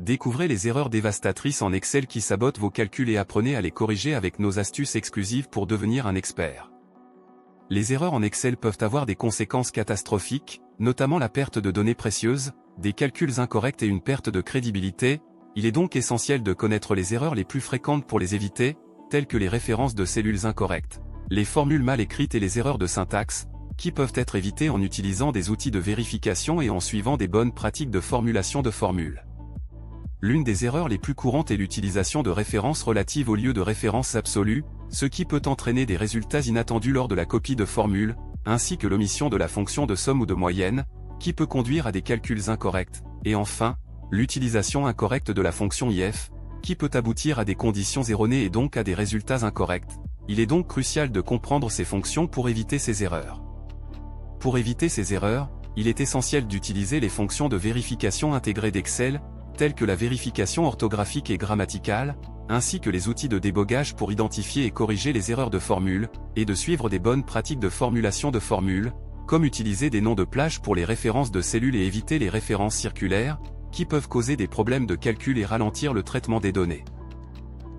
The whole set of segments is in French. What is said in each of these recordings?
Découvrez les erreurs dévastatrices en Excel qui sabotent vos calculs et apprenez à les corriger avec nos astuces exclusives pour devenir un expert. Les erreurs en Excel peuvent avoir des conséquences catastrophiques, notamment la perte de données précieuses, des calculs incorrects et une perte de crédibilité. Il est donc essentiel de connaître les erreurs les plus fréquentes pour les éviter, telles que les références de cellules incorrectes, les formules mal écrites et les erreurs de syntaxe, qui peuvent être évitées en utilisant des outils de vérification et en suivant des bonnes pratiques de formulation de formules. L'une des erreurs les plus courantes est l'utilisation de références relatives au lieu de références absolues, ce qui peut entraîner des résultats inattendus lors de la copie de formules, ainsi que l'omission de la fonction de somme ou de moyenne, qui peut conduire à des calculs incorrects, et enfin, l'utilisation incorrecte de la fonction if, qui peut aboutir à des conditions erronées et donc à des résultats incorrects. Il est donc crucial de comprendre ces fonctions pour éviter ces erreurs. Pour éviter ces erreurs, il est essentiel d'utiliser les fonctions de vérification intégrées d'Excel, telles que la vérification orthographique et grammaticale, ainsi que les outils de débogage pour identifier et corriger les erreurs de formule, et de suivre des bonnes pratiques de formulation de formules, comme utiliser des noms de plage pour les références de cellules et éviter les références circulaires, qui peuvent causer des problèmes de calcul et ralentir le traitement des données.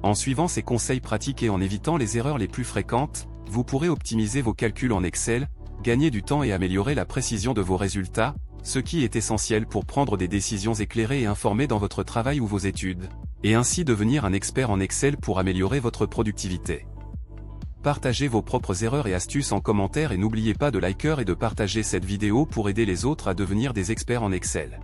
En suivant ces conseils pratiques et en évitant les erreurs les plus fréquentes, vous pourrez optimiser vos calculs en Excel, gagner du temps et améliorer la précision de vos résultats, ce qui est essentiel pour prendre des décisions éclairées et informées dans votre travail ou vos études, et ainsi devenir un expert en Excel pour améliorer votre productivité. Partagez vos propres erreurs et astuces en commentaire et n'oubliez pas de liker et de partager cette vidéo pour aider les autres à devenir des experts en Excel.